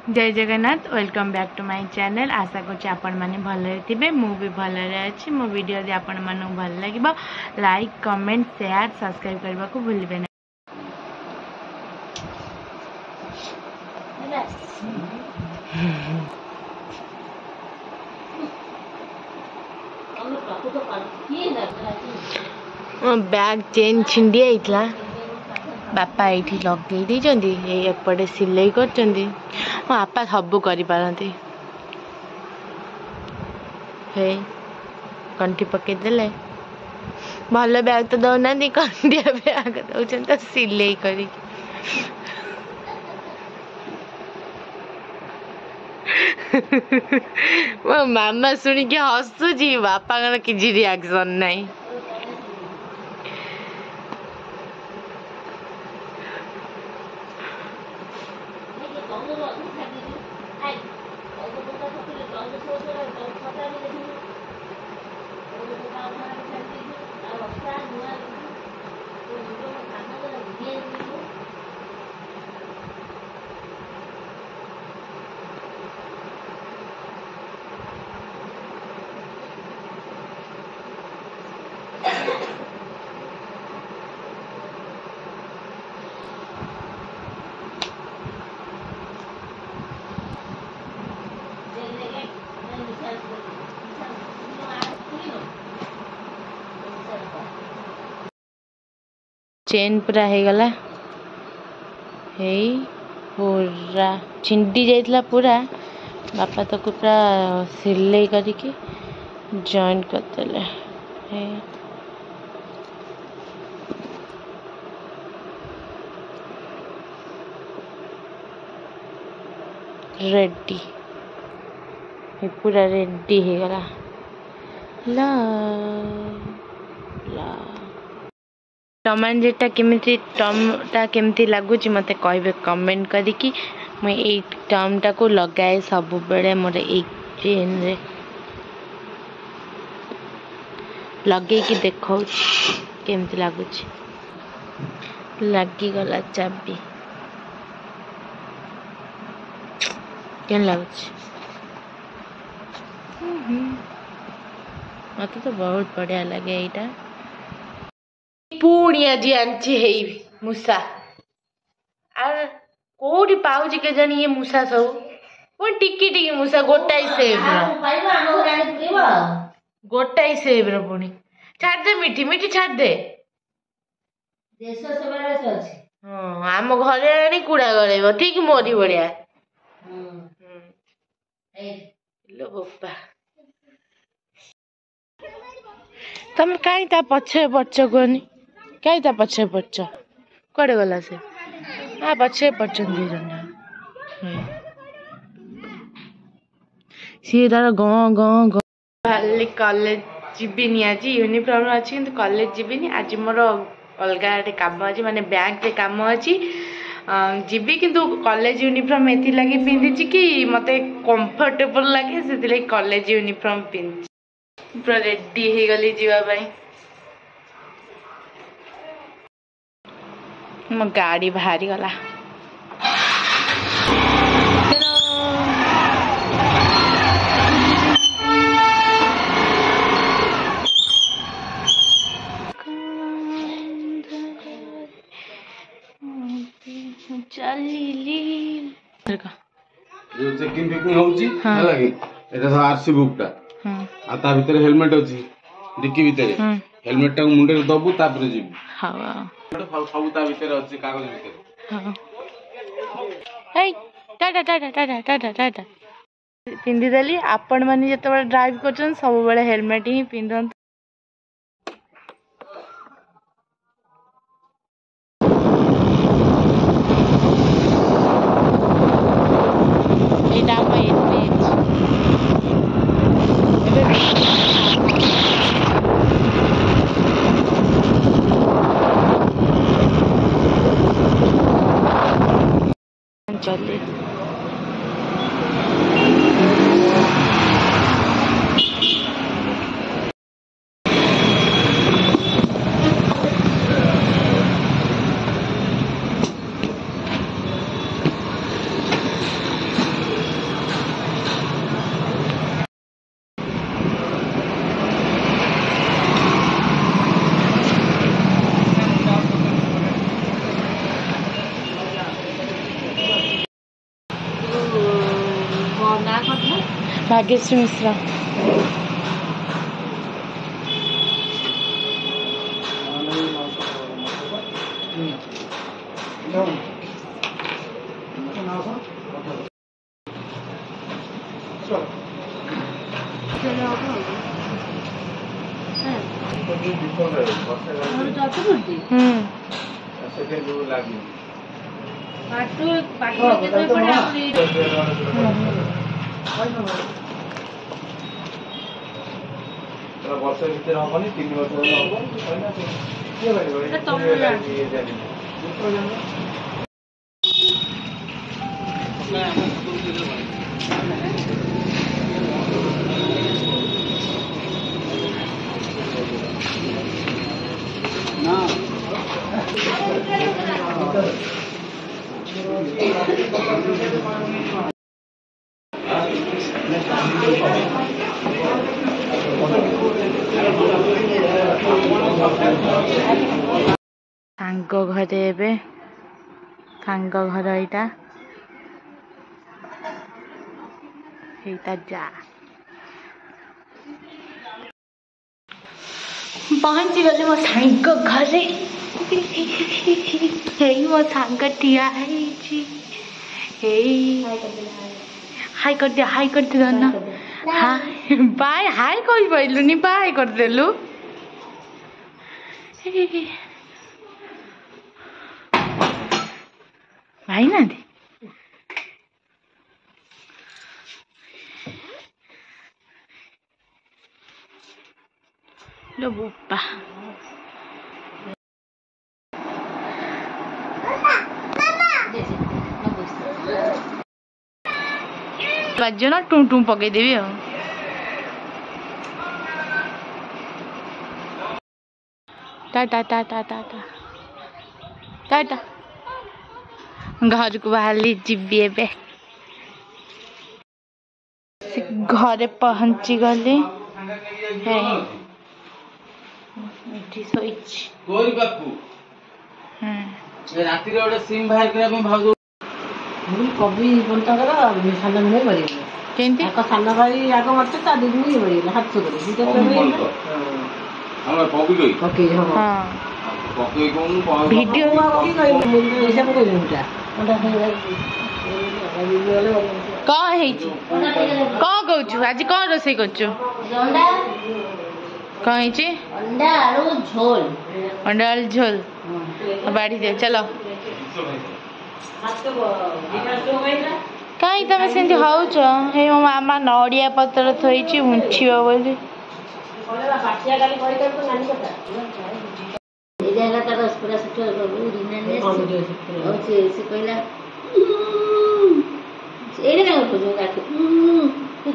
जय Jagannath welcome back to my channel. आशा कर आपण मैंने भले थे मु भी भले अच्छी। मो वीडियो यदि आपण मानक भल लगे लाइक कमेंट शेयर सब्सक्राइब करने को भूलिए ना। बैग चेन छिंडी आईला बापा ये लगे एपटे सिलाई कर बापा सब कर कंठी पकईदे भल बैग तो दौना कंटिया बैग दौन तो सिलाई कर मो मामा शुणिक हसुची बापा किसी रिएक्शन नहीं। चेन पूरा हो गला पूरा छिंडी जाइला पूरा बापा तो पूरा सिलाई करके जॉइन करदेले। रेडी पूरा रेडी हो गला ला ला टमाटा केमती लगुच मत कहे कमेंट करके मुझे टर्मटा को लगाए सब बेले मोर चेन रे लगे कि देखा केमती लगुच लगिगला चाबी क्या लगुच मत तो बहुत बढ़िया लगे यहाँ पुणी आज आनी मूषा कौटी पाऊँ के जानी ये मूषा सब पुणी टिकी टिकी मूषा गोटाई सेव पुणी छाड़ दे मिठी मिठी छाड़ दे हाँ आम घरे आनी कूड़ा गड़ेब ठीक मोरी भाया बोपा तुम कहीं पछे पड़च कहनी कहीं पछे पड़च कड़े गला से हाँ पछे पड़च दी जन सी तार गाँ गाँ गाँव कॉलेज जीविनी आज यूनिफॉर्म अच्छी कॉलेज जीविनी आज मोर अलग काम अच्छी माने बैंक रे काम अच्छी जीवी किंतु कॉलेज यूनिफॉर्म एथि लगी पिंधि कि मते कंफर्टेबल लगे से कॉलेज यूनिफॉर्म पिंधि पूरा रेडी हो गली जीवाई मो गाड़ी बाहरी गला चेकिंग फेकिंग होउची हला कि एटा सब आरसी बुक टा आ ता भीतर हेलमेट अछि डिक्की भीतर हेलमेट टा मुंडे दबु तापर जीबू हां सब ता भीतर अछि कागज भीतर हां हे टाटा टाटा टाटा टाटा टाटा पिंदी देली आपण माने जते ड्राइव करछन सब बेले हेलमेट ही पिंदन। चले भाग्यश्री मिश्रा वर्ष भितर हबनी 3 वर्ष सांग घरे एबे सांग घर एटा जा पहुंची गले मो सांग घरे मो सांग ठिया हाय कर दिया ना हाय बाय हाय कही पाइलुनी बाय करदेलु भाई ना दे लो बोपा बाजो ना टू टू पकई देवी टाटा टाटा टाटा टाटा घर को बाहर जीवी एबे घरे पहुंची गली कोई बापू राति रे ओडे सिम बाहर करा में भाग मुझे कभी बोलता करा साला में मरी केंती का साला भाई आगे मरते ता दिन में मरी हाथ से करे ठीक है हम पॉपी गई ओके हां पॉपी कोन वीडियो की गई ऐसा को गई मुझे का है ची का कहू आज का रोसई करछु अंडा का है ची अंडा आलू झोल अंडा आलू झोल बाड़ी दे चलो कहीं तमें सेंती हाउच हे मो मामा नड़िया पत्र थोइची उंठिबो बोली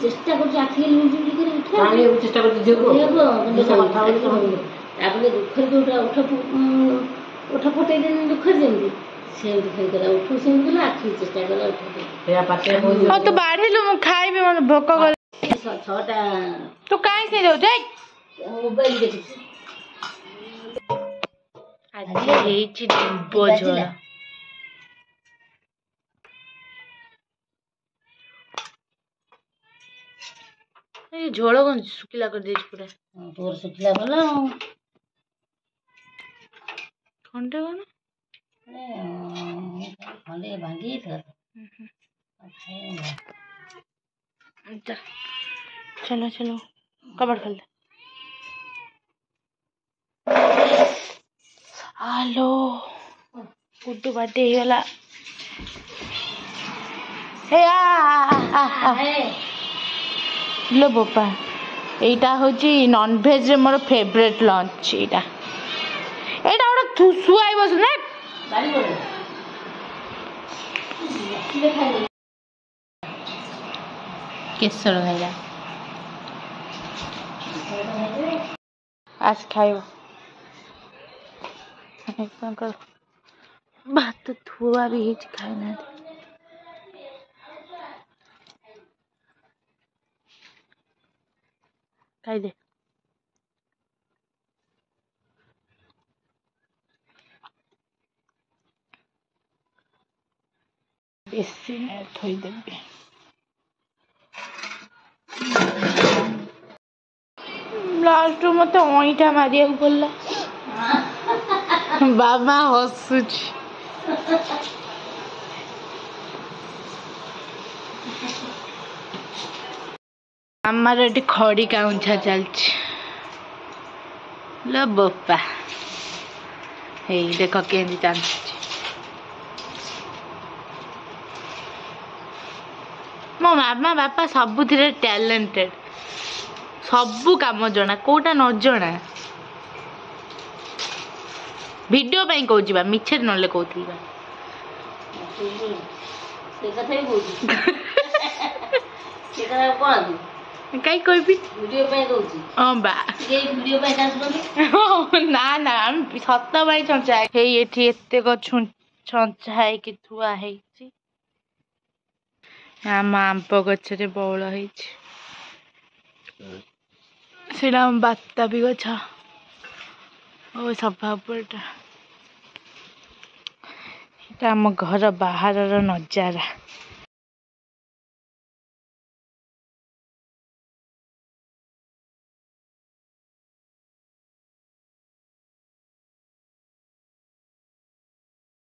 चेष्टा कर चेष्टा कर उठ फटे दुख जमी से उठू से आखि चेष्टा कला हाँ तो बाढ़ेलु मु खाइबे मन भोक गल 6टा तू काई से जाउ जाई मोबाइल देखि आज हेची डिब्बो झोल ए झोल कोन सुखिला कर देछ पूरा तोर सुखिला भला ठंडा कोन खंडे भांगी था चलो चलो कबड़ खोल दे हेलो गुड्डू बर्थडे होला हे आ लो बोपा एटा होची नॉन वेज रे मोर फेवरेट लंच एटा एटा ओडा थुसु आइ बस ने बारी बोले ले खाइ केसर खाइला आज खाइबो एकदम कर भात थुआ भी हिच खाइना खाइ दे बेसी थोई देबे ଲାଷ୍ଟ ମତେ ଅଇଁଠା ମାରିବାକୁ ପଡିଲା। ବାବା ହସୁଛି। ଆମର ଏଠି ଖଡି କାଉଁଛା ଚାଲିଛି लो ବୋପା। ହେଇ ଦେଖ କେମିତି ଚାଲିଛି। ମୋ ମାମା ବାପା ସବୁଥିରେ ଟ୍ୟାଲେଣ୍ଟେଡ, ସବୁ କାମ ଜଣା, କୋଉଟା ନ ଜଣା। ଭିଡିଓ ପାଇଁ କହୁଛି ବା, ମିଛରେ ନହେଲେ କହୁଥିଲି ବା। ସେ କଥା ବି କହୁଛି। ସେ କଥା କଣ କାଇଁ କହିବି, ଭିଡିଓ ପାଇଁ କହୁଛି। ହଁ ବା, ଭିଡିଓ ପାଇଁ ଚାଷୁଛନ୍ତି। ନା ନା ସତ ପାଇଁ ଛଞ୍ଚା। ହେଇ ଏଠି ଏତେକ ଛଞ୍ଚା ହେଇକି ଥୁଆ ହେଇଛି। ଆମ ଆମ୍ବ ଗଛରେ ବଉଳ ହେଇଛି। ସେଇଟା ଆମ ବାତାପି ଗଛ। ଓ ସଭା ଉପରଟା, ଏଇଟା ଆମ ଘର ବାହାରର ନଜାରା।